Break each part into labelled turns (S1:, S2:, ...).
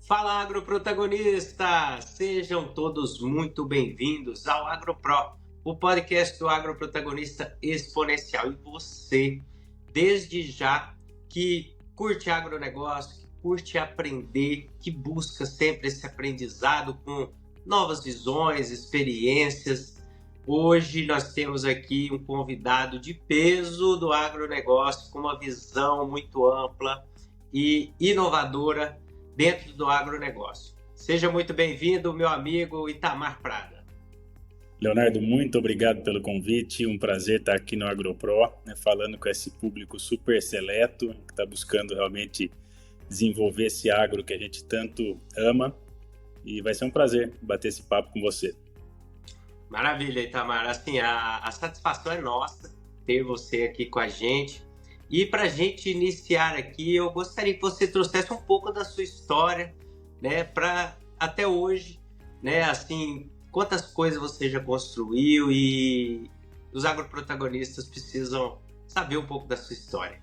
S1: Fala, agroprotagonistas! Sejam todos muito bem-vindos ao AgroPro, o podcast do agroprotagonista exponencial. E você, desde já, que curte agronegócio, que curte aprender, que busca sempre esse aprendizado com novas visões, experiências. Hoje nós temos aqui um convidado de peso do agronegócio com uma visão muito ampla e inovadora dentro do agronegócio. Seja muito bem-vindo, meu amigo Itamar Prada.
S2: Leonardo, muito obrigado pelo convite. Um prazer estar aqui no AgroPro, falando com esse público super seleto, que está buscando realmente desenvolver esse agro que a gente tanto ama. E vai ser um prazer bater esse papo com você.
S1: Maravilha, Itamar. Assim, a satisfação é nossa ter você aqui com a gente. E para a gente iniciar aqui, eu gostaria que você trouxesse um pouco da sua história, né, para até hoje, né, assim, quantas coisas você já construiu e os agroprotagonistas precisam saber um pouco da sua história.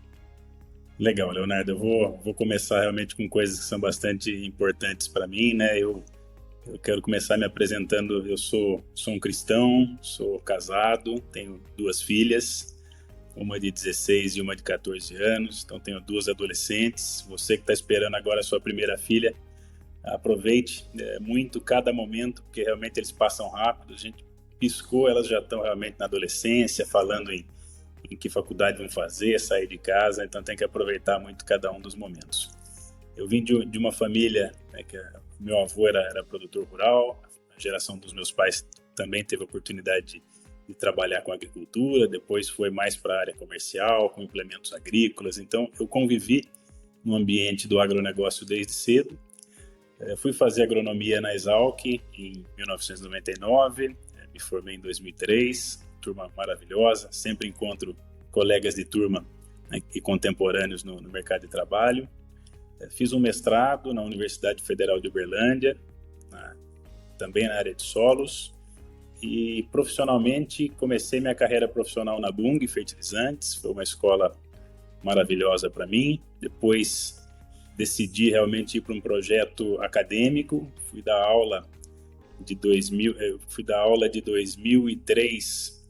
S2: Legal, Leonardo. Eu vou começar realmente com coisas que são bastante importantes para mim, né? Eu quero começar me apresentando. Eu sou um cristão, sou casado, tenho 2 filhas. Uma de 16 e uma de 14 anos, então tenho 2 adolescentes. Você que está esperando agora a sua primeira filha, aproveite muito cada momento, porque realmente eles passam rápido. A gente piscou, elas já estão realmente na adolescência, falando em que faculdade vão fazer, sair de casa, então tem que aproveitar muito cada um dos momentos. Eu vim de uma família, né, que meu avô era produtor rural, a geração dos meus pais também teve a oportunidade de trabalhar com agricultura, depois foi mais para a área comercial, com implementos agrícolas. Então, eu convivi no ambiente do agronegócio desde cedo. Fui fazer agronomia na Exalc em 1999, me formei em 2003, turma maravilhosa, sempre encontro colegas de turma, né, e contemporâneos no mercado de trabalho. Fiz um mestrado na Universidade Federal de Uberlândia, também na área de solos. E profissionalmente comecei minha carreira profissional na Bunge Fertilizantes, foi uma escola maravilhosa para mim. Depois decidi realmente ir para um projeto acadêmico, fui dar aula de 2003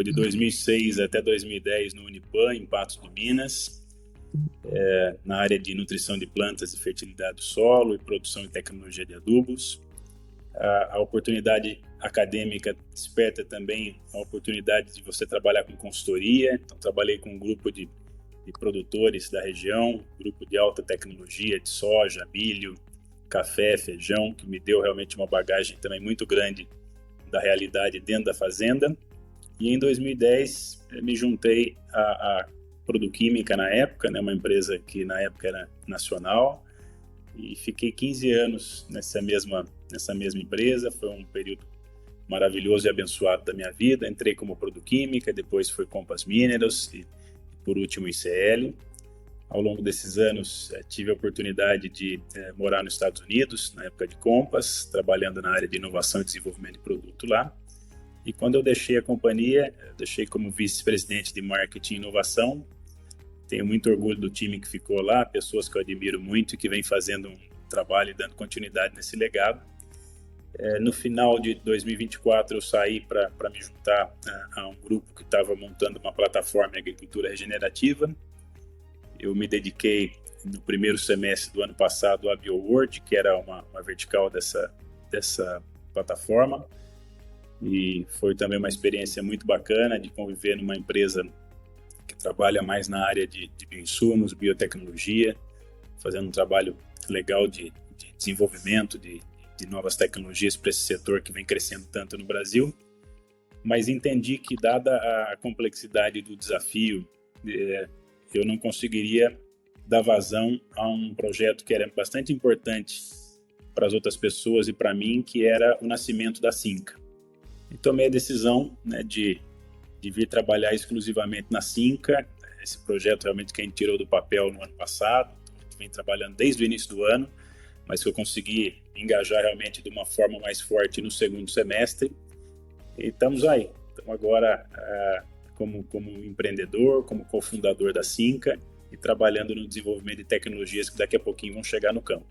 S2: de 2006 até 2010 no Unipan, em Patos de Minas, na área de nutrição de plantas e fertilidade do solo e produção e tecnologia de adubos. A oportunidade acadêmica desperta também a oportunidade de você trabalhar com consultoria. Então, trabalhei com um grupo de produtores da região, grupo de alta tecnologia de soja, milho, café, feijão, que me deu realmente uma bagagem também muito grande da realidade dentro da fazenda. E em 2010 me juntei à Produquímica na época, né, uma empresa que na época era nacional, e fiquei 15 anos nessa mesma empresa. Foi um período maravilhoso e abençoado da minha vida. Entrei como Produquímica, depois foi Compass Minerals e por último ICL. Ao longo desses anos tive a oportunidade de morar nos Estados Unidos, na época de Compass, trabalhando na área de inovação e desenvolvimento de produto lá. E quando eu deixei a companhia, deixei como vice-presidente de marketing e inovação. Tenho muito orgulho do time que ficou lá, pessoas que eu admiro muito e que vem fazendo um trabalho e dando continuidade nesse legado. No final de 2024, eu saí para me juntar a um grupo que estava montando uma plataforma de agricultura regenerativa. Eu me dediquei no primeiro semestre do ano passado à BioWorld, que era uma vertical dessa plataforma. E foi também uma experiência muito bacana de conviver numa empresa que trabalha mais na área de bioinsumos, biotecnologia, fazendo um trabalho legal de desenvolvimento de novas tecnologias para esse setor que vem crescendo tanto no Brasil. Mas entendi que, dada a complexidade do desafio, eu não conseguiria dar vazão a um projeto que era bastante importante para as outras pessoas e para mim, que era o nascimento da Synca. E tomei a decisão, né, de vir trabalhar exclusivamente na Synca. Esse projeto realmente que a gente tirou do papel no ano passado, a gente vem trabalhando desde o início do ano, mas que eu consegui engajar realmente de uma forma mais forte no segundo semestre. E estamos agora como empreendedor, como cofundador da Synca, e trabalhando no desenvolvimento de tecnologias que daqui a pouquinho vão chegar no campo.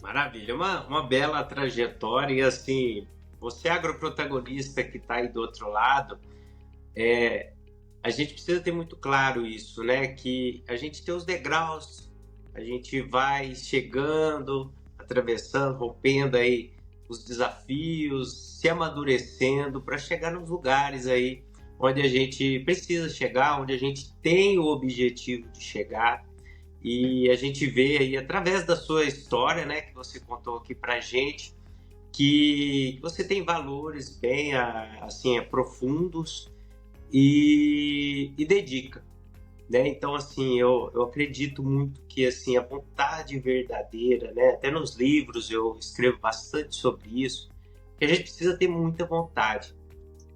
S1: Maravilha, uma bela trajetória e assim, você agroprotagonista que está aí do outro lado, a gente precisa ter muito claro isso, né? Que a gente tem os degraus, a gente vai chegando, atravessando, rompendo aí os desafios, se amadurecendo para chegar nos lugares aí onde a gente precisa chegar, onde a gente tem o objetivo de chegar. E a gente vê aí, através da sua história, né, que você contou aqui pra gente, que você tem valores bem assim, profundos e dedica, né? Então, assim, eu acredito muito que assim, a vontade verdadeira, né, até nos livros eu escrevo bastante sobre isso, que a gente precisa ter muita vontade.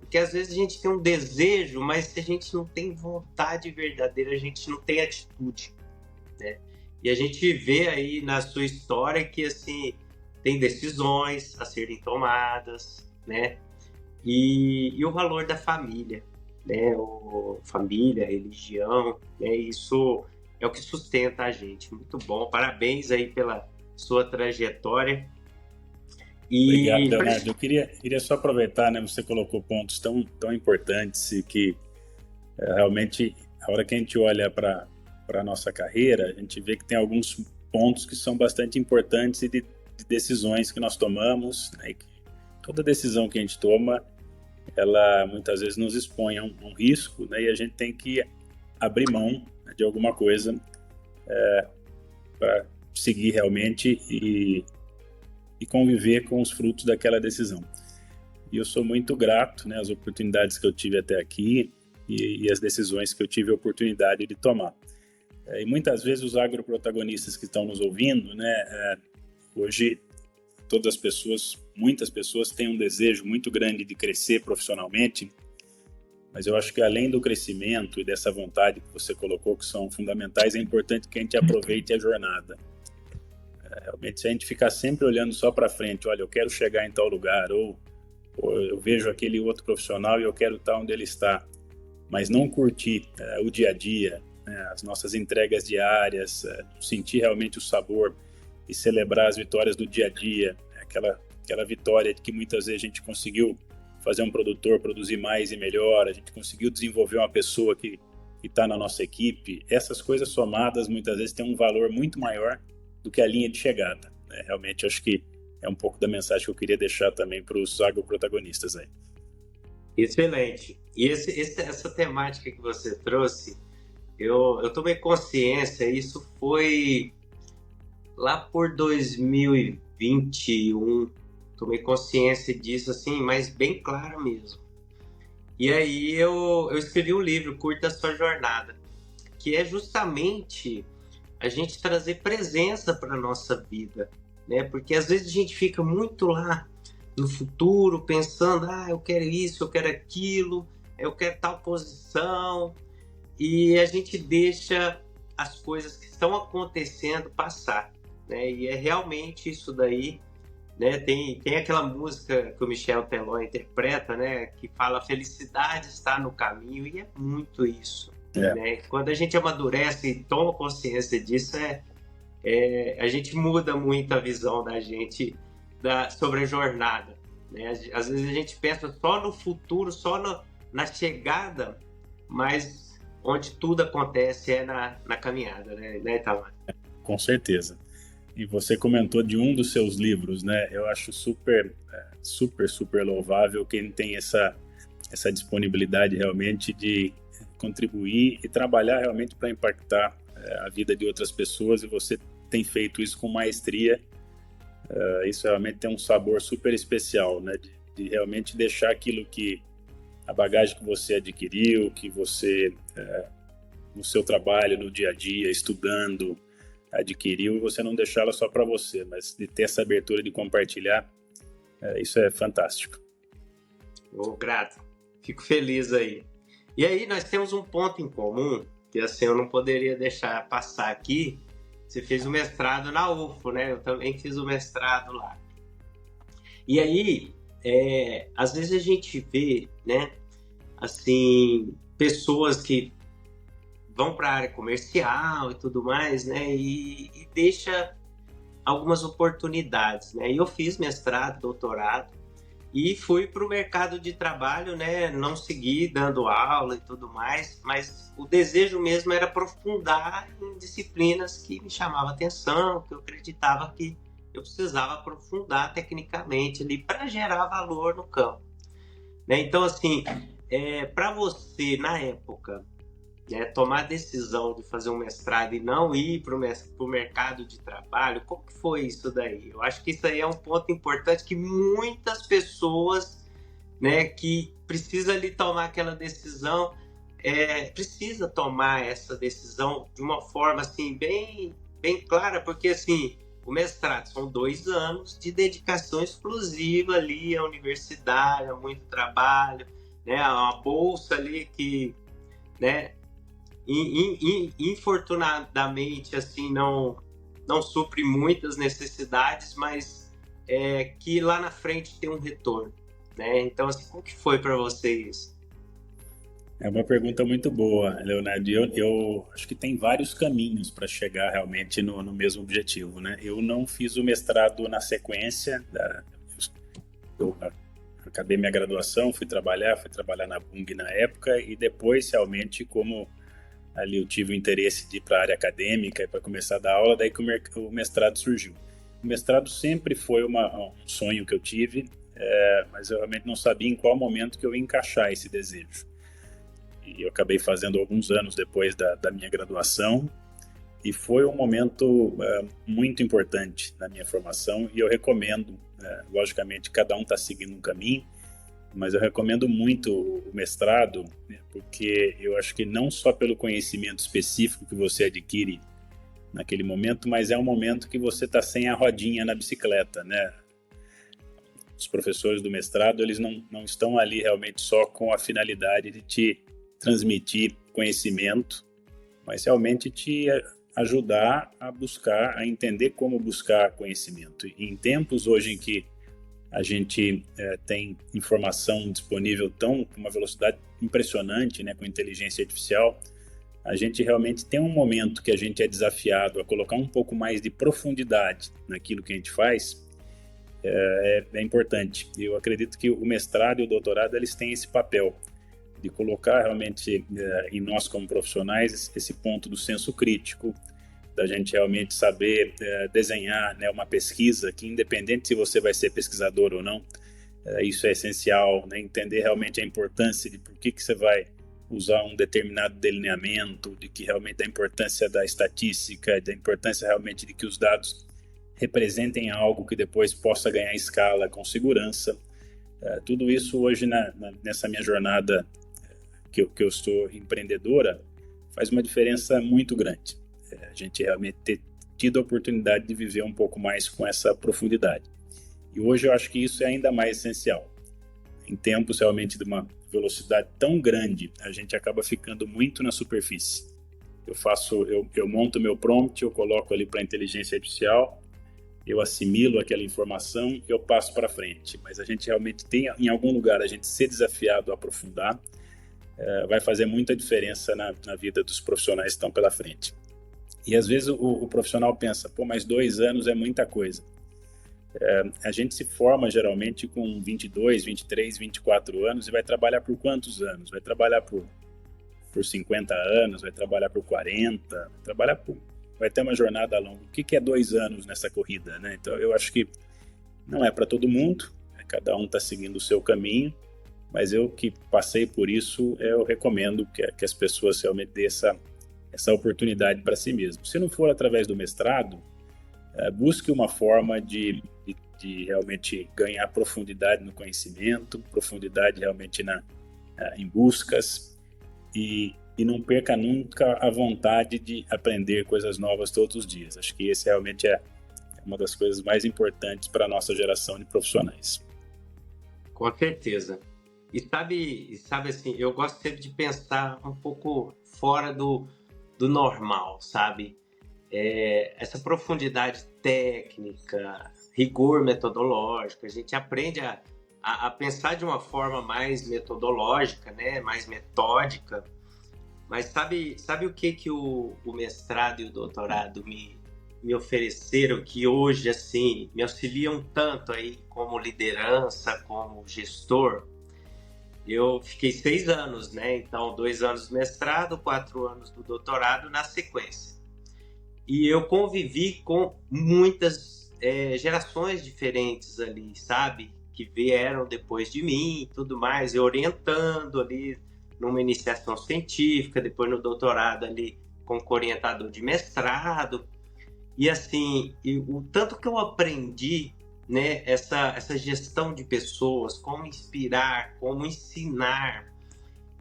S1: Porque às vezes a gente tem um desejo, mas se a gente não tem vontade verdadeira, a gente não tem atitude, né? E a gente vê aí na sua história que assim tem decisões a serem tomadas, né? E o valor da família, né? Família, religião, né? Isso é o que sustenta a gente. Muito bom, parabéns aí pela sua trajetória.
S2: Obrigado, Leonardo. Eu queria só aproveitar, né? Você colocou pontos tão importantes e que realmente, a hora que a gente olha para a nossa carreira, a gente vê que tem alguns pontos que são bastante importantes e de decisões que nós tomamos, né? E que toda decisão que a gente toma, ela muitas vezes nos expõe a um risco, né? E a gente tem que abrir mão, né, de alguma coisa para seguir realmente e conviver com os frutos daquela decisão. E eu sou muito grato, né, às oportunidades que eu tive até aqui e as decisões que eu tive a oportunidade de tomar. E muitas vezes os agroprotagonistas que estão nos ouvindo, né, hoje muitas pessoas têm um desejo muito grande de crescer profissionalmente, mas eu acho que além do crescimento e dessa vontade que você colocou, que são fundamentais, é importante que a gente aproveite a jornada. Realmente, se a gente ficar sempre olhando só para frente, olha, eu quero chegar em tal lugar, ou eu vejo aquele outro profissional e eu quero estar onde ele está, mas não curtir o dia a dia, as nossas entregas diárias, sentir realmente o sabor e celebrar as vitórias do dia a dia, aquela vitória de que muitas vezes a gente conseguiu fazer um produtor produzir mais e melhor, a gente conseguiu desenvolver uma pessoa que está na nossa equipe, essas coisas somadas muitas vezes têm um valor muito maior do que a linha de chegada, né? Realmente acho que é um pouco da mensagem que eu queria deixar também para os agroprotagonistas aí.
S1: Excelente. E essa temática que você trouxe, eu tomei consciência, isso foi lá por 2021, tomei consciência disso assim, mas bem claro mesmo. E aí eu escrevi um livro, Curta a Sua Jornada, que é justamente a gente trazer presença para a nossa vida, né? Porque às vezes a gente fica muito lá no futuro, pensando, eu quero isso, eu quero aquilo, eu quero tal posição, e a gente deixa as coisas que estão acontecendo passar, né? E é realmente isso daí, né? Tem aquela música que o Michel Teló interpreta, né? Que fala, felicidade está no caminho, e é muito isso. Né? Quando a gente amadurece e toma consciência disso, a gente muda muito a visão da gente sobre a jornada, né? Às vezes a gente pensa só no futuro, só na chegada, mas onde tudo acontece é na caminhada, né, Itamar?
S2: Com certeza. E você comentou de um dos seus livros, né? Eu acho super louvável quem tem essa disponibilidade realmente de contribuir e trabalhar realmente para impactar a vida de outras pessoas, e você tem feito isso com maestria. Isso realmente tem um sabor super especial, né? De realmente deixar aquilo que a bagagem que você adquiriu, que você no seu trabalho, no dia a dia, estudando, adquiriu, e você não deixá-la só para você, mas de ter essa abertura de compartilhar, isso é fantástico.
S1: Grato, fico feliz aí. E aí nós temos um ponto em comum, que assim eu não poderia deixar passar aqui. Você fez o mestrado na UFO, né? Eu também fiz o mestrado lá. E aí, às vezes a gente vê, né, assim, pessoas que vão para a área comercial e tudo mais, né? E deixa algumas oportunidades, né? E eu fiz mestrado, doutorado e fui para o mercado de trabalho, né? Não segui dando aula e tudo mais, mas o desejo mesmo era aprofundar em disciplinas que me chamavam atenção, que eu acreditava que eu precisava aprofundar tecnicamente ali para gerar valor no campo, né? Então, assim, para você, na época, né, tomar a decisão de fazer um mestrado e não ir para o mercado de trabalho, como que foi isso daí? Eu acho que isso aí é um ponto importante que muitas pessoas, né, que precisa ali tomar aquela decisão, precisa tomar essa decisão de uma forma assim bem, bem clara, porque assim, o mestrado são 2 anos de dedicação exclusiva ali à universidade, a muito trabalho, né, uma bolsa ali que, né, infortunadamente assim não supre muitas necessidades, mas que lá na frente tem um retorno, né? Então, assim, como que foi para vocês?
S2: É uma pergunta muito boa, Leonardo. Eu acho que tem vários caminhos para chegar realmente no mesmo objetivo, né? Eu não fiz o mestrado na sequência, eu acabei minha graduação, fui trabalhar na Bung na época, e depois realmente, como ali eu tive o interesse de ir para a área acadêmica e para começar a dar aula, daí que o mestrado surgiu. O mestrado sempre foi um sonho que eu tive, mas eu realmente não sabia em qual momento que eu ia encaixar esse desejo. E eu acabei fazendo alguns anos depois da minha graduação, e foi um momento muito importante na minha formação, e eu recomendo, logicamente cada um está seguindo um caminho, mas eu recomendo muito o mestrado, né, porque eu acho que não só pelo conhecimento específico que você adquire naquele momento, mas é um momento que você está sem a rodinha na bicicleta, né? Os professores do mestrado, eles não estão ali realmente só com a finalidade de te transmitir conhecimento, mas realmente te ajudar a buscar, a entender como buscar conhecimento. E em tempos hoje em que a gente tem informação disponível com uma velocidade impressionante, né, com inteligência artificial, a gente realmente tem um momento que a gente é desafiado a colocar um pouco mais de profundidade naquilo que a gente faz, é importante. Eu acredito que o mestrado e o doutorado, eles têm esse papel de colocar realmente em nós como profissionais esse ponto do senso crítico, da gente realmente saber desenhar, né, uma pesquisa que, independente se você vai ser pesquisador ou não, isso é essencial, né, entender realmente a importância de por que você vai usar um determinado delineamento, de que realmente a importância da estatística, da importância realmente de que os dados representem algo que depois possa ganhar escala com segurança. Tudo isso hoje nessa minha jornada que eu estou empreendedora faz uma diferença muito grande. A gente realmente ter tido a oportunidade de viver um pouco mais com essa profundidade. E hoje eu acho que isso é ainda mais essencial. Em tempos realmente de uma velocidade tão grande, a gente acaba ficando muito na superfície. Eu monto meu prompt, eu coloco ali para a inteligência artificial, eu assimilo aquela informação e eu passo para frente. Mas a gente realmente tem, em algum lugar, a gente ser desafiado a aprofundar, vai fazer muita diferença na vida dos profissionais que estão pela frente. E às vezes o profissional pensa, mas 2 anos é muita coisa. A gente se forma geralmente com 22, 23, 24 anos e vai trabalhar por quantos anos? Vai trabalhar por 50 anos, vai trabalhar por 40, vai ter uma jornada longa. O que é 2 anos nessa corrida, né? Então eu acho que não é para todo mundo, cada um está seguindo o seu caminho, mas eu que passei por isso, eu recomendo que as pessoas realmente dêem essa oportunidade para si mesmo. Se não for através do mestrado, busque uma forma de realmente ganhar profundidade no conhecimento, profundidade realmente em buscas, e não perca nunca a vontade de aprender coisas novas todos os dias. Acho que esse realmente é uma das coisas mais importantes para a nossa geração de profissionais.
S1: Com certeza. E sabe assim, eu gosto sempre de pensar um pouco fora do normal, sabe? Essa profundidade técnica, rigor metodológico, a gente aprende a pensar de uma forma mais metodológica, né? Mais metódica, Mas sabe o que o mestrado e o doutorado me ofereceram, que hoje, assim, me auxiliam tanto aí como liderança, como gestor? Eu fiquei 6 anos, né? Então, 2 anos do mestrado, 4 anos do doutorado na sequência. E eu convivi com muitas gerações diferentes ali, sabe? Que vieram depois de mim e tudo mais, e orientando ali numa iniciação científica, depois no doutorado ali como orientador de mestrado. E assim, o tanto que eu aprendi, né, essa gestão de pessoas, como inspirar, como ensinar.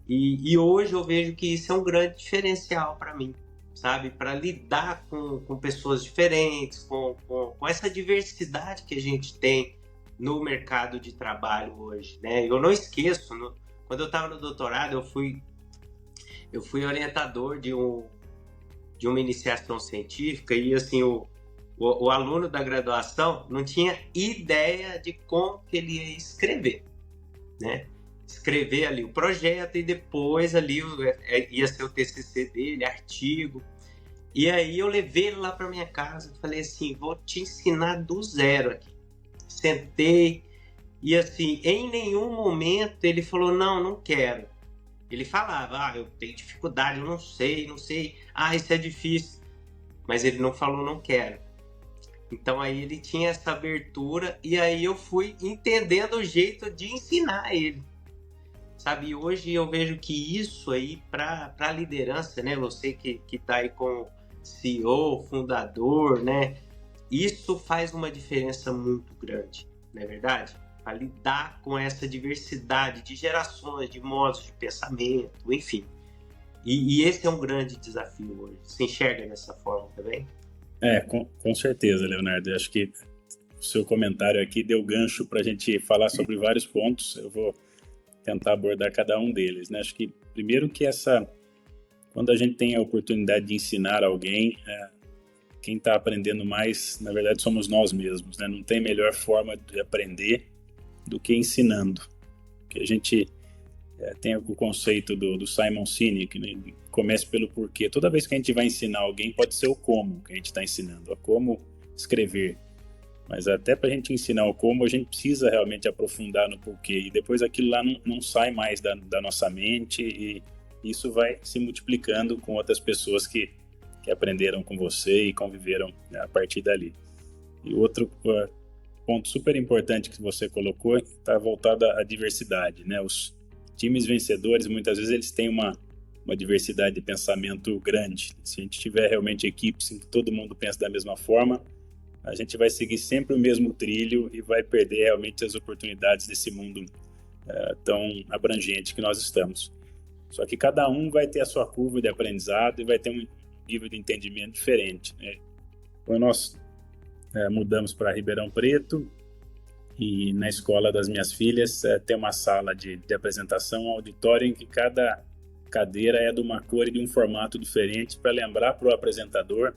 S1: E hoje eu vejo que isso é um grande diferencial para mim, sabe? Para lidar com pessoas diferentes, com essa diversidade que a gente tem no mercado de trabalho hoje, né? Eu não esqueço, quando eu estava no doutorado, eu fui orientador de uma iniciação científica e assim o aluno da graduação não tinha ideia de como que ele ia escrever, né? Escrever ali o projeto e depois ali ia ser o TCC dele, artigo. E aí eu levei ele lá para minha casa e falei assim, vou te ensinar do zero aqui. Sentei e assim, em nenhum momento ele falou, não quero. Ele falava, eu tenho dificuldade, eu não sei, isso é difícil. Mas ele não falou, não quero. Então aí ele tinha essa abertura e aí eu fui entendendo o jeito de ensinar ele. Sabe, e hoje eu vejo que isso aí para a liderança, né? Você que está aí como CEO, fundador, né? Isso faz uma diferença muito grande, não é verdade? Para lidar com essa diversidade de gerações, de modos de pensamento, enfim. E esse é um grande desafio hoje. Você enxerga dessa forma também?
S2: Com certeza, Leonardo. Eu acho que o seu comentário aqui deu gancho para a gente falar sobre vários pontos. Eu vou tentar abordar cada um deles, né? Acho que primeiro que quando a gente tem a oportunidade de ensinar alguém, quem está aprendendo mais, na verdade, somos nós mesmos, né? Não tem melhor forma de aprender do que ensinando. Que a gente tem o conceito do Simon Sinek, né? Comece pelo porquê. Toda vez que a gente vai ensinar alguém, pode ser o como que a gente está ensinando, a como escrever. Mas até para a gente ensinar o como, a gente precisa realmente aprofundar no porquê. E depois aquilo lá não sai mais da nossa mente e isso vai se multiplicando com outras pessoas que aprenderam com você e conviveram a partir dali. E outro ponto super importante que você colocou está voltado à diversidade, né? Os times vencedores, muitas vezes, eles têm uma diversidade de pensamento grande. Se a gente tiver realmente equipes em que todo mundo pensa da mesma forma, a gente vai seguir sempre o mesmo trilho e vai perder realmente as oportunidades desse mundo tão abrangente que nós estamos. Só que cada um vai ter a sua curva de aprendizado e vai ter um nível de entendimento diferente, né? Quando nós mudamos para Ribeirão Preto e na escola das minhas filhas tem uma sala de apresentação, um auditório em que cada cadeira é de uma cor e de um formato diferente para lembrar para o apresentador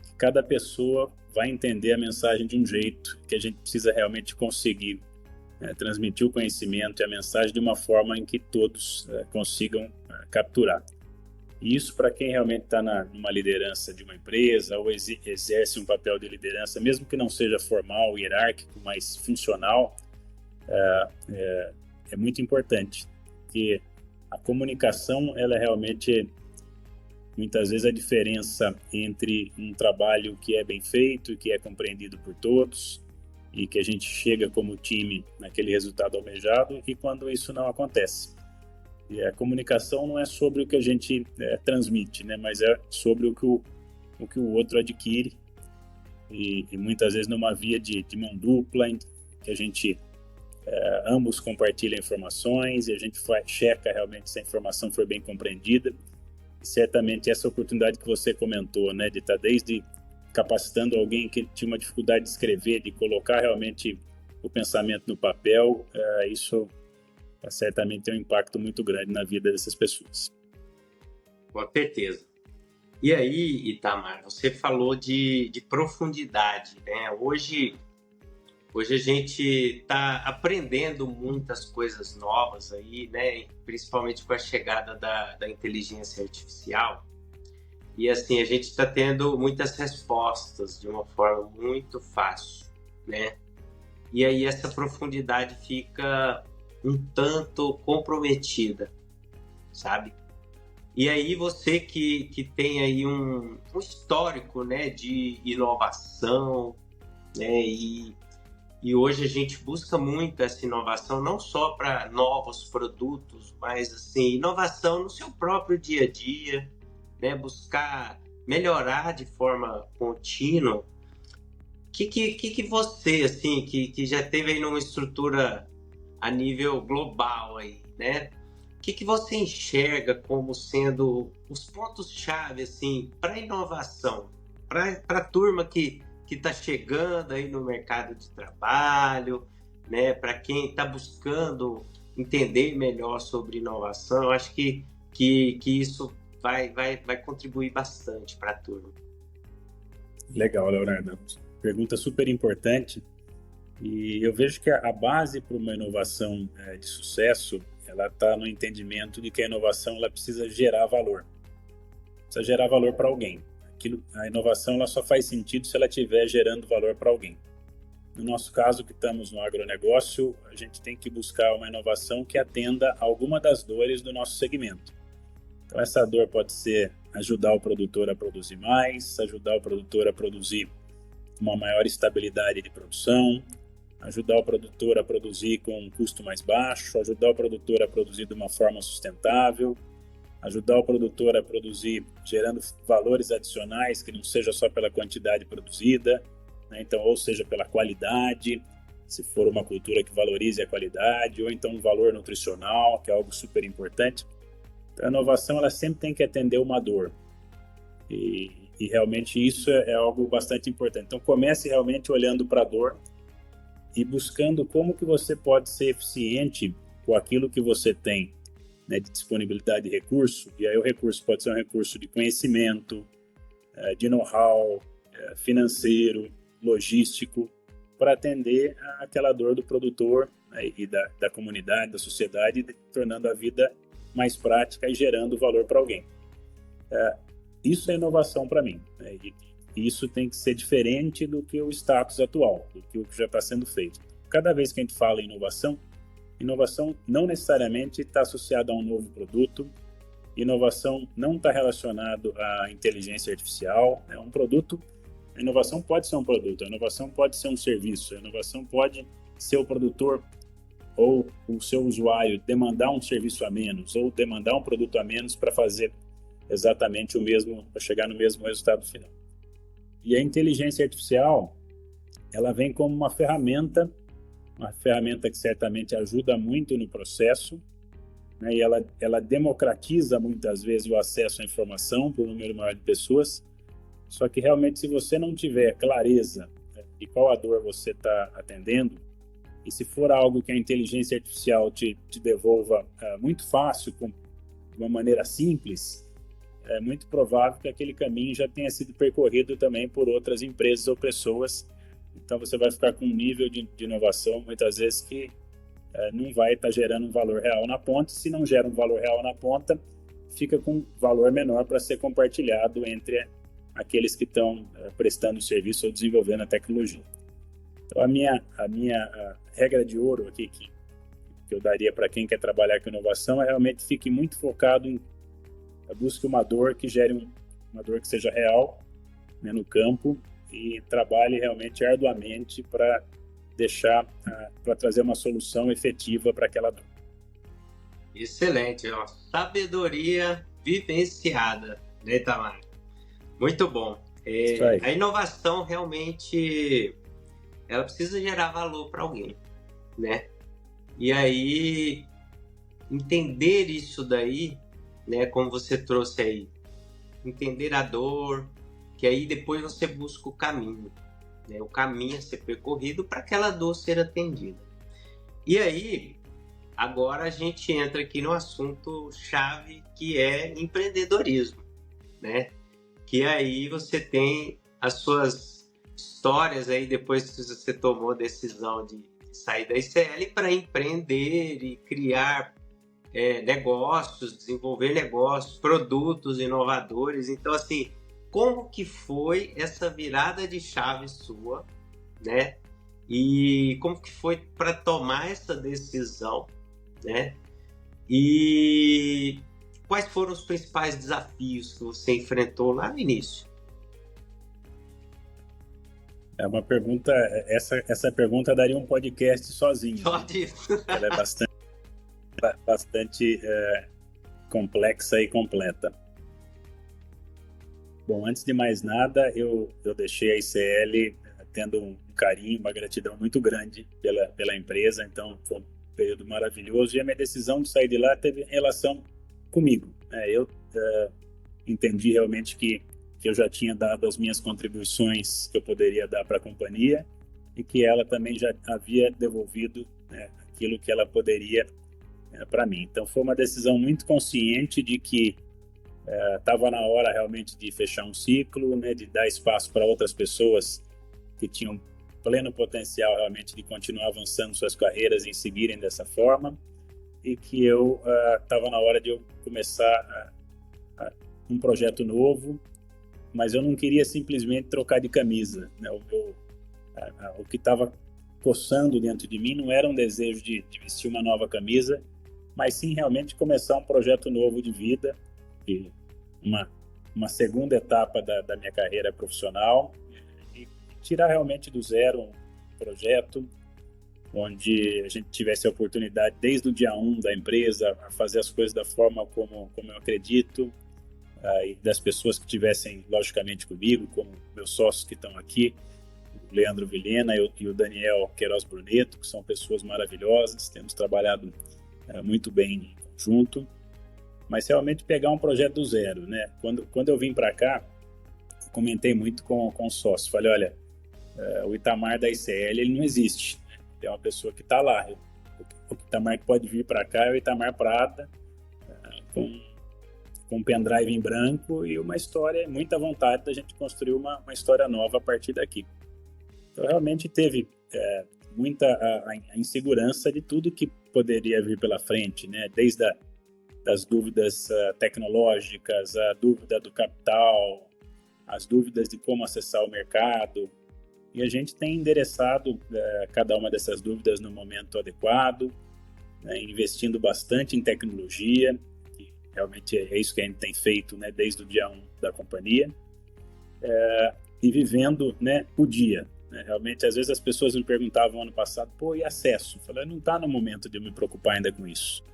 S2: que cada pessoa vai entender a mensagem de um jeito, que a gente precisa realmente conseguir transmitir o conhecimento e a mensagem de uma forma em que todos consigam capturar. E isso para quem realmente está numa liderança de uma empresa ou exerce um papel de liderança, mesmo que não seja formal, hierárquico, mas funcional, é muito importante, porque a comunicação, ela é realmente muitas vezes a diferença entre um trabalho que é bem feito e que é compreendido por todos e que a gente chega como time naquele resultado almejado e quando isso não acontece. E a comunicação não é sobre o que a gente transmite, né? Mas é sobre o que o outro adquire e muitas vezes numa via de mão dupla em que a gente ambos compartilham informações e a gente checa realmente se a informação foi bem compreendida. Certamente essa oportunidade que você comentou, né, de estar desde capacitando alguém que tinha uma dificuldade de escrever, de colocar realmente o pensamento no papel, isso certamente tem um impacto muito grande na vida dessas pessoas.
S1: Com certeza. E aí, Itamar, você falou de profundidade, né? Hoje Hoje a gente está aprendendo muitas coisas novas aí, né? Principalmente com a chegada da inteligência artificial. E assim, a gente está tendo muitas respostas de uma forma muito fácil, né? E aí essa profundidade fica um tanto comprometida, sabe? E aí você que tem aí um histórico, né, de inovação, né? E hoje a gente busca muito essa inovação, não só para novos produtos, mas assim, inovação no seu próprio dia a dia, né? Buscar melhorar de forma contínua. O que você, assim, que já teve aí numa estrutura a nível global aí, né? O que você enxerga como sendo os pontos-chave, assim, para a inovação, para a turma que está chegando aí no mercado de trabalho, né? Para quem está buscando entender melhor sobre inovação, eu acho que isso vai contribuir bastante para a turma.
S2: Legal, Leonardo. Pergunta super importante. E eu vejo que a base para uma inovação de sucesso, ela está no entendimento de que a inovação ela precisa gerar valor. Precisa gerar valor para alguém. A inovação ela só faz sentido se ela estiver gerando valor para alguém. No nosso caso, que estamos no agronegócio, a gente tem que buscar uma inovação que atenda a alguma das dores do nosso segmento. Então, essa dor pode ser ajudar o produtor a produzir mais, ajudar o produtor a produzir uma maior estabilidade de produção, ajudar o produtor a produzir com um custo mais baixo, ajudar o produtor a produzir de uma forma sustentável, ajudar o produtor a produzir gerando valores adicionais que não seja só pela quantidade produzida, né? Então, ou seja pela qualidade, se for uma cultura que valorize a qualidade, ou então um valor nutricional, que é algo super importante. Então, a inovação ela sempre tem que atender uma dor. E realmente isso é algo bastante importante. Então, comece realmente olhando para a dor e buscando como que você pode ser eficiente com aquilo que você tem, né, de disponibilidade de recurso. E aí o recurso pode ser um recurso de conhecimento, de know-how, financeiro, logístico, para atender aquela dor do produtor, né, e da comunidade, da sociedade, tornando a vida mais prática e gerando valor para alguém. Isso é inovação para mim, né? E isso tem que ser diferente do que o status atual, do que o que já está sendo feito. Cada vez que a gente fala em inovação não necessariamente está associada a um novo produto, inovação não está relacionado à inteligência artificial, é um produto. A inovação pode ser um produto, a inovação pode ser um serviço, a inovação pode ser o produtor ou o seu usuário demandar um serviço a menos ou demandar um produto a menos para fazer exatamente o mesmo, para chegar no mesmo resultado final. E a inteligência artificial, ela vem como uma ferramenta que certamente ajuda muito no processo, né? E ela democratiza muitas vezes o acesso à informação para um número maior de pessoas. Só que realmente, se você não tiver clareza, né, de qual a dor você está atendendo, e se for algo que a inteligência artificial te devolva muito fácil, de uma maneira simples, é muito provável que aquele caminho já tenha sido percorrido também por outras empresas ou pessoas. Então você vai ficar com um nível de inovação, muitas vezes, que não vai estar gerando um valor real na ponta. Se não gera um valor real na ponta, fica com valor menor para ser compartilhado entre aqueles que estão prestando serviço ou desenvolvendo a tecnologia. Então a minha regra de ouro aqui que eu daria para quem quer trabalhar com inovação é realmente fique muito focado em busque uma dor que gere uma dor que seja real, né, no campo, e trabalhe realmente arduamente para trazer uma solução efetiva para aquela dor.
S1: Excelente, ó. Sabedoria vivenciada, né, Itamar? Muito bom. A inovação realmente ela precisa gerar valor para alguém, né? E aí entender isso daí, né, como você trouxe aí, entender a dor, que aí depois você busca o caminho, né, o caminho a ser percorrido para aquela dor ser atendida. E aí, agora a gente entra aqui no assunto chave, que é empreendedorismo, né? Que aí você tem as suas histórias aí depois que você tomou a decisão de sair da ICL para empreender e criar negócios, desenvolver negócios, produtos inovadores. Então, assim, como que foi essa virada de chave sua, né? E como que foi para tomar essa decisão, né? E quais foram os principais desafios que você enfrentou lá no início?
S2: É uma pergunta, essa pergunta daria um podcast sozinho.
S1: Só disso.
S2: Ela é bastante complexa e completa. Bom, antes de mais nada, eu deixei a ICL tendo um carinho, uma gratidão muito grande pela empresa, então foi um período maravilhoso, e a minha decisão de sair de lá teve relação comigo. Eu entendi realmente que eu já tinha dado as minhas contribuições que eu poderia dar para a companhia e que ela também já havia devolvido, né, aquilo que ela poderia para mim. Então foi uma decisão muito consciente de que estava na hora realmente de fechar um ciclo, né, de dar espaço para outras pessoas que tinham pleno potencial realmente de continuar avançando suas carreiras e seguirem dessa forma, e que eu estava na hora de eu começar um projeto novo, mas eu não queria simplesmente trocar de camisa, né? O que estava coçando dentro de mim não era um desejo de vestir uma nova camisa, mas sim realmente começar um projeto novo de vida, e uma segunda etapa da minha carreira profissional, e tirar realmente do zero um projeto onde a gente tivesse a oportunidade, desde o dia 1 da empresa, a fazer as coisas da forma como eu acredito, e das pessoas que estivessem, logicamente, comigo, como meus sócios que estão aqui, o Leandro Vilhena e o Daniel Queiroz Bruneto, que são pessoas maravilhosas, temos trabalhado muito bem em conjunto, mas realmente pegar um projeto do zero, né? Quando eu vim para cá, eu comentei muito com o sócio, falei, olha, o Itamar da ICL, ele não existe, né? É uma pessoa que está lá, o Itamar que pode vir para cá é o Itamar Prata, com um pendrive em branco e uma história, muita vontade da gente construir uma história nova a partir daqui. Então, realmente teve muita a insegurança de tudo que poderia vir pela frente, né? Desde das dúvidas tecnológicas, a dúvida do capital, as dúvidas de como acessar o mercado. E a gente tem endereçado cada uma dessas dúvidas no momento adequado, né? Investindo bastante em tecnologia. Realmente é isso que a gente tem feito, né, desde o dia 1 da companhia, e vivendo, né, o dia. Né? Realmente, às vezes as pessoas me perguntavam ano passado, e acesso? Eu falei, não está no momento de eu me preocupar ainda com isso.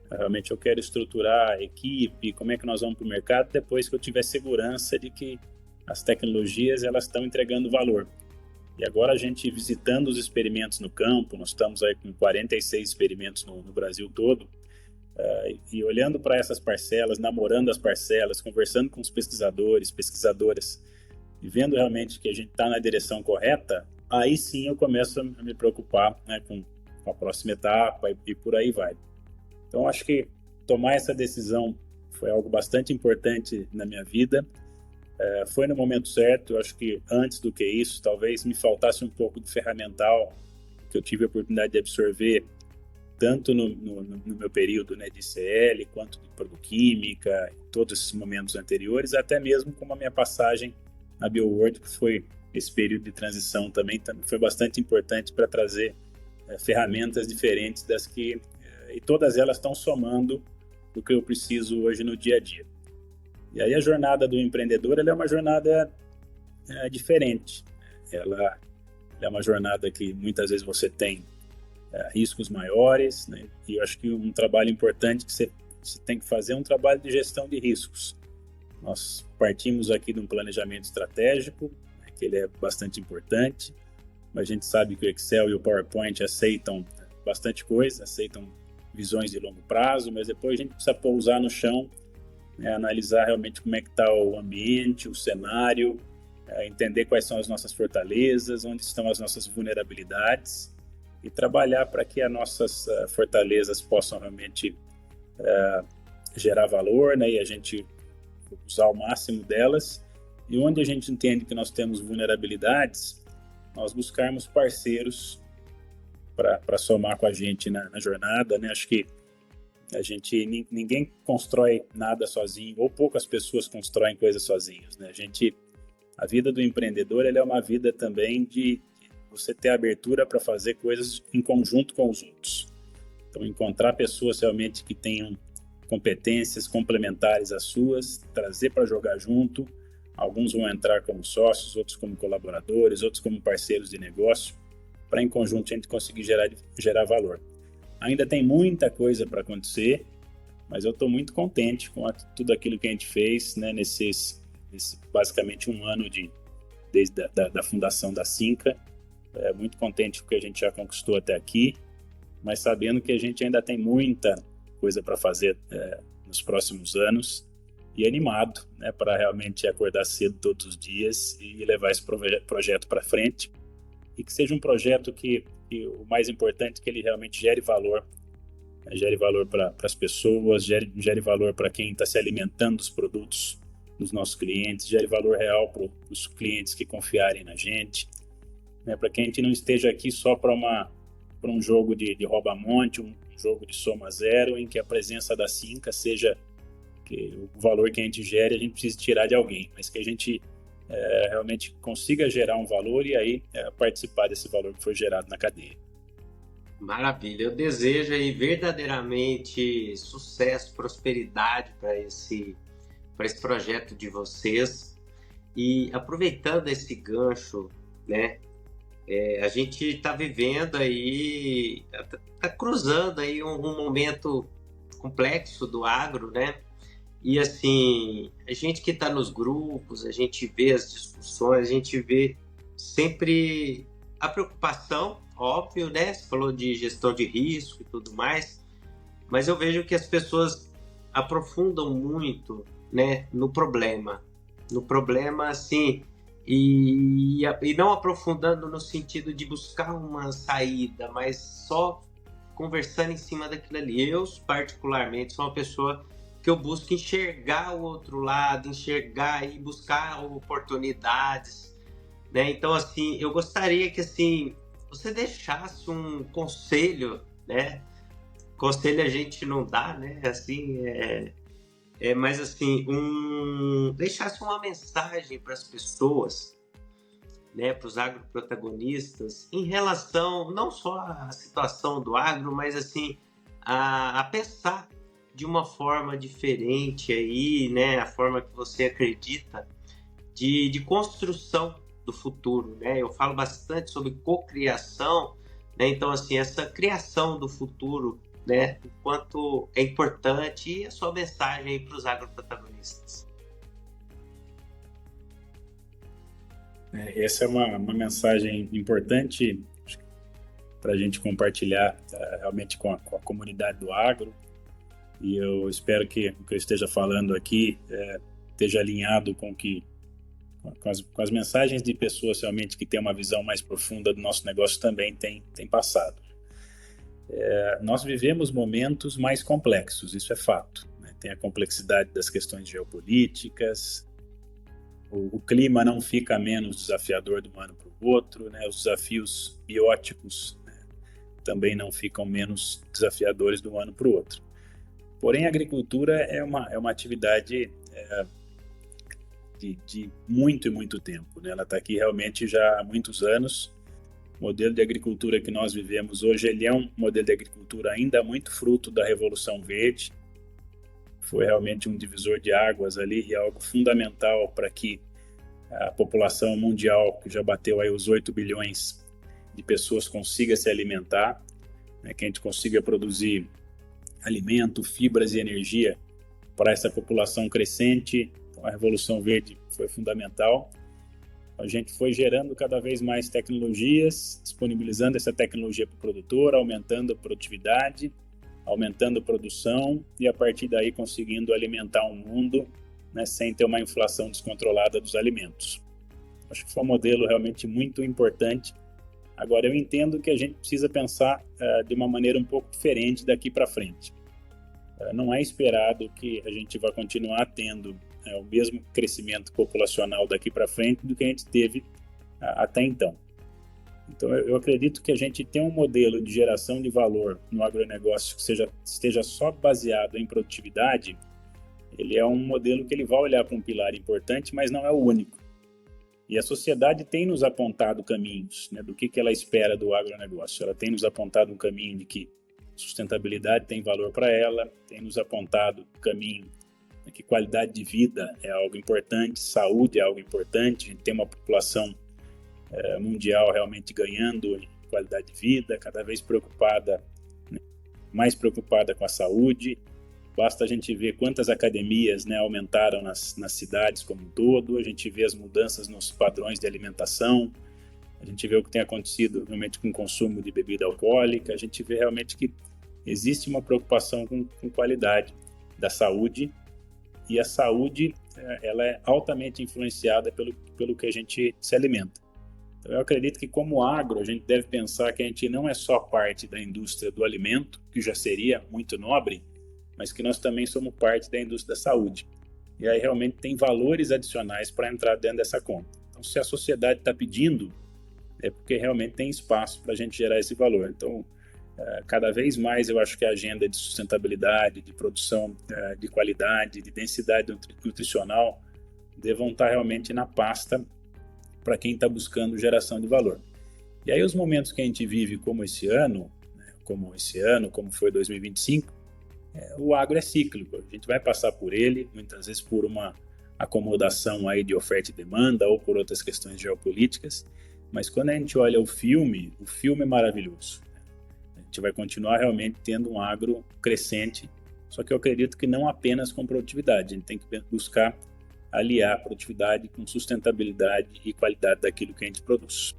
S2: Realmente eu quero estruturar a equipe, como é que nós vamos para o mercado, depois que eu tiver segurança de que as tecnologias elas estão entregando valor. E agora a gente visitando os experimentos no campo, nós estamos aí com 46 experimentos no Brasil todo, e olhando para essas parcelas, namorando as parcelas, conversando com os pesquisadores, pesquisadoras, e vendo realmente que a gente está na direção correta, aí sim eu começo a me preocupar, né, com a próxima etapa e por aí vai. Então acho que tomar essa decisão foi algo bastante importante na minha vida, foi no momento certo. Eu acho que antes do que isso, talvez me faltasse um pouco de ferramental que eu tive a oportunidade de absorver tanto no meu período, né, de ICL, quanto de Produquímica, todos esses momentos anteriores, até mesmo como a minha passagem na BioWorld, que foi esse período de transição também foi bastante importante para trazer ferramentas diferentes e todas elas estão somando o que eu preciso hoje no dia a dia. E aí a jornada do empreendedor, ela é uma jornada diferente. Ela é uma jornada que muitas vezes você tem riscos maiores, né? E eu acho que um trabalho importante que você tem que fazer é um trabalho de gestão de riscos. Nós partimos aqui de um planejamento estratégico, né, que ele é bastante importante, mas a gente sabe que o Excel e o PowerPoint aceitam bastante coisa, aceitam visões de longo prazo, mas depois a gente precisa pousar no chão, né, analisar realmente como é que está o ambiente, o cenário, entender quais são as nossas fortalezas, onde estão as nossas vulnerabilidades, e trabalhar para que as nossas fortalezas possam realmente gerar valor, né, e a gente usar o máximo delas, E onde a gente entende que nós temos vulnerabilidades, nós buscarmos parceiros para somar com a gente na jornada, né? Acho que ninguém constrói nada sozinho, ou poucas pessoas constroem coisas sozinhos, né? A vida do empreendedor, ela é uma vida também de você ter abertura para fazer coisas em conjunto com os outros. Então, encontrar pessoas realmente que tenham competências complementares às suas, trazer para jogar junto. Alguns vão entrar como sócios, outros como colaboradores, outros como parceiros de negócio, para em conjunto a gente conseguir gerar valor. Ainda tem muita coisa para acontecer, mas eu estou muito contente com tudo aquilo que a gente fez, né, nesse basicamente um ano desde da fundação da Cinca. Muito contente com o que a gente já conquistou até aqui, mas sabendo que a gente ainda tem muita coisa para fazer nos próximos anos, e animado, né, para realmente acordar cedo todos os dias e levar esse projeto para frente, e que seja um projeto que o mais importante é que ele realmente gere valor para as pessoas, gere valor para quem está se alimentando dos produtos dos nossos clientes, gere valor real para os clientes que confiarem na gente, né, para que a gente não esteja aqui só para um jogo de rouba-monte, um jogo de soma zero, em que a presença da Cinca seja que o valor que a gente gere, a gente precisa tirar de alguém, mas que a gente realmente consiga gerar um valor e aí participar desse valor que foi gerado na cadeia.
S1: Maravilha, eu desejo aí verdadeiramente sucesso, prosperidade para esse projeto de vocês. E aproveitando esse gancho, né, a gente está vivendo aí, está cruzando aí um momento complexo do agro, né? E assim, a gente que está nos grupos, a gente vê as discussões, a gente vê sempre a preocupação, óbvio, né? Você falou de gestão de risco e tudo mais, mas eu vejo que as pessoas aprofundam muito, né, no problema assim, e não aprofundando no sentido de buscar uma saída, mas só conversando em cima daquilo ali. Eu, particularmente, sou uma pessoa que eu busco enxergar o outro lado, enxergar e buscar oportunidades, né? Então, assim, eu gostaria que, assim, você deixasse um conselho, né? Conselho a gente não dá, né? Assim, mas, assim, deixasse uma mensagem para as pessoas, né? Para os agroprotagonistas, em relação não só à situação do agro, mas, assim, a pensar de uma forma diferente aí, né? A forma que você acredita de construção do futuro, né? Eu falo bastante sobre cocriação, né? Então, assim, essa criação do futuro, né? O quanto é importante, e a sua mensagem aí para os agroprotagonistas.
S2: Essa é uma mensagem importante para a gente compartilhar realmente com a comunidade do agro. E eu espero que o que eu esteja falando aqui esteja alinhado com as mensagens de pessoas realmente que têm uma visão mais profunda do nosso negócio também tem passado. Nós vivemos momentos mais complexos, isso é fato, né? Tem a complexidade das questões geopolíticas, o clima não fica menos desafiador de um ano para o outro, né? Os desafios bióticos, né, também não ficam menos desafiadores de um ano para o outro. Porém, a agricultura é uma atividade de muito e muito tempo, né? Ela está aqui realmente já há muitos anos. O modelo de agricultura que nós vivemos hoje, ele é um modelo de agricultura ainda muito fruto da Revolução Verde. Foi realmente um divisor de águas ali e algo fundamental para que a população mundial, que já bateu aí os 8 bilhões de pessoas, consiga se alimentar, né? Que a gente consiga produzir alimento, fibras e energia para essa população crescente. Então, a Revolução Verde foi fundamental. A gente foi gerando cada vez mais tecnologias, disponibilizando essa tecnologia para o produtor, aumentando a produtividade, aumentando a produção e, a partir daí, conseguindo alimentar um mundo, né, sem ter uma inflação descontrolada dos alimentos. Acho que foi um modelo realmente muito importante. Agora, eu entendo que a gente precisa pensar de uma maneira um pouco diferente daqui para frente. Não é esperado que a gente vá continuar tendo o mesmo crescimento populacional daqui para frente do que a gente teve até então. Então, eu acredito que a gente tem um modelo de geração de valor no agronegócio que esteja só baseado em produtividade. Ele é um modelo que ele vai olhar para um pilar importante, mas não é o único. E a sociedade tem nos apontado caminhos, né, do que ela espera do agronegócio. Ela tem nos apontado um caminho de que sustentabilidade tem valor para ela, tem nos apontado o caminho de que qualidade de vida é algo importante, saúde é algo importante, a gente tem uma população mundial realmente ganhando em qualidade de vida, cada vez preocupada, né, mais preocupada com a saúde. Basta a gente ver quantas academias, né, aumentaram nas cidades como um todo, a gente vê as mudanças nos padrões de alimentação, a gente vê o que tem acontecido realmente com o consumo de bebida alcoólica, a gente vê realmente que existe uma preocupação com qualidade da saúde, e a saúde ela é altamente influenciada pelo que a gente se alimenta. Então, eu acredito que como agro, a gente deve pensar que a gente não é só parte da indústria do alimento, que já seria muito nobre, mas que nós também somos parte da indústria da saúde. E aí realmente tem valores adicionais para entrar dentro dessa conta. Então, se a sociedade está pedindo, é porque realmente tem espaço para a gente gerar esse valor. Então, cada vez mais eu acho que a agenda de sustentabilidade, de produção de qualidade, de densidade nutricional, devam estar realmente na pasta para quem está buscando geração de valor. E aí os momentos que a gente vive como esse ano, como foi 2025, o agro é cíclico, a gente vai passar por ele, muitas vezes por uma acomodação aí de oferta e demanda ou por outras questões geopolíticas, mas quando a gente olha o filme é maravilhoso. A gente vai continuar realmente tendo um agro crescente, só que eu acredito que não apenas com produtividade, a gente tem que buscar aliar produtividade com sustentabilidade e qualidade daquilo que a gente produz.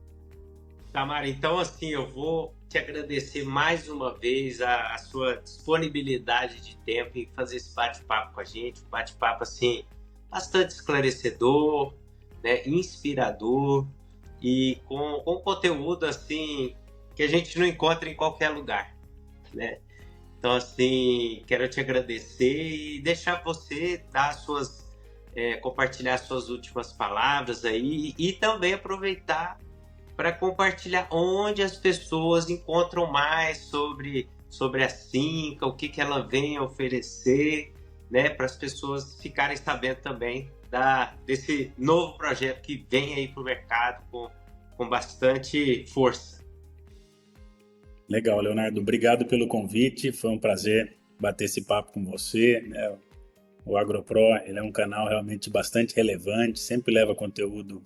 S1: Tamara, então assim, eu vou te agradecer mais uma vez a sua disponibilidade de tempo em fazer esse bate-papo com a gente, um bate-papo assim, bastante esclarecedor, né, inspirador e com conteúdo assim que a gente não encontra em qualquer lugar, né? Então assim, quero te agradecer e deixar você dar compartilhar suas últimas palavras aí e também aproveitar para compartilhar onde as pessoas encontram mais sobre a Synca, o que ela vem a oferecer, né, para as pessoas ficarem sabendo também desse novo projeto que vem aí para o mercado com bastante força.
S2: Legal, Leonardo. Obrigado pelo convite. Foi um prazer bater esse papo com você, né? O AgroPro, ele é um canal realmente bastante relevante, sempre leva conteúdo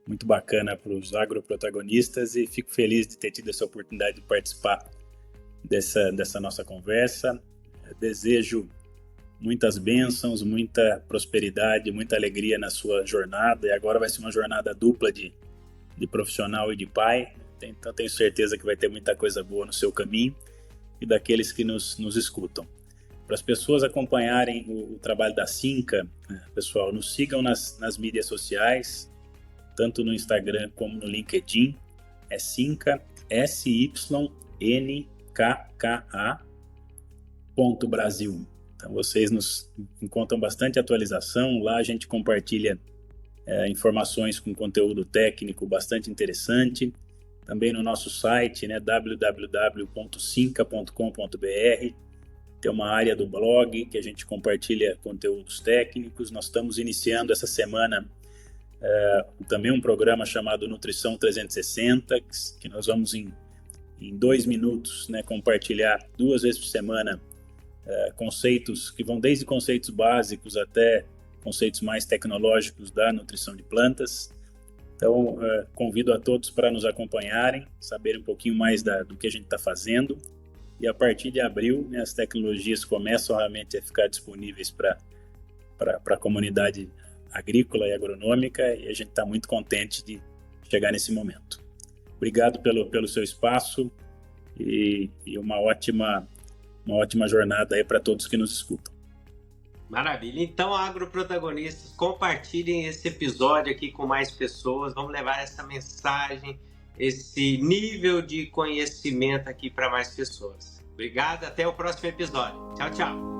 S2: muito bacana para os agroprotagonistas e fico feliz de ter tido essa oportunidade de participar dessa nossa conversa. Eu desejo muitas bênçãos, muita prosperidade, muita alegria na sua jornada, e agora vai ser uma jornada dupla de profissional e de pai, então tenho certeza que vai ter muita coisa boa no seu caminho e daqueles que nos escutam. Para as pessoas acompanharem o trabalho da Synca, pessoal, nos sigam nas mídias sociais, tanto no Instagram como no LinkedIn, é Synca, SYNKKA.Brasil. Então vocês nos encontram bastante atualização, lá a gente compartilha informações com conteúdo técnico bastante interessante, também no nosso site, né, www.synca.com.br, tem uma área do blog que a gente compartilha conteúdos técnicos. Nós estamos iniciando essa semana também um programa chamado Nutrição 360, que nós vamos em 2 minutos, né, compartilhar 2 vezes por semana conceitos que vão desde conceitos básicos até conceitos mais tecnológicos da nutrição de plantas. Então, convido a todos para nos acompanharem, saberem um pouquinho mais do que a gente está fazendo. E a partir de abril, né, as tecnologias começam realmente a ficar disponíveis para a comunidade agrícola e agronômica, e a gente está muito contente de chegar nesse momento. Obrigado pelo seu espaço e uma ótima jornada aí para todos que nos escutam.
S1: Maravilha. Então, agroprotagonistas, compartilhem esse episódio aqui com mais pessoas. Vamos levar essa mensagem, esse nível de conhecimento aqui para mais pessoas. Obrigado, até o próximo episódio. Tchau, tchau.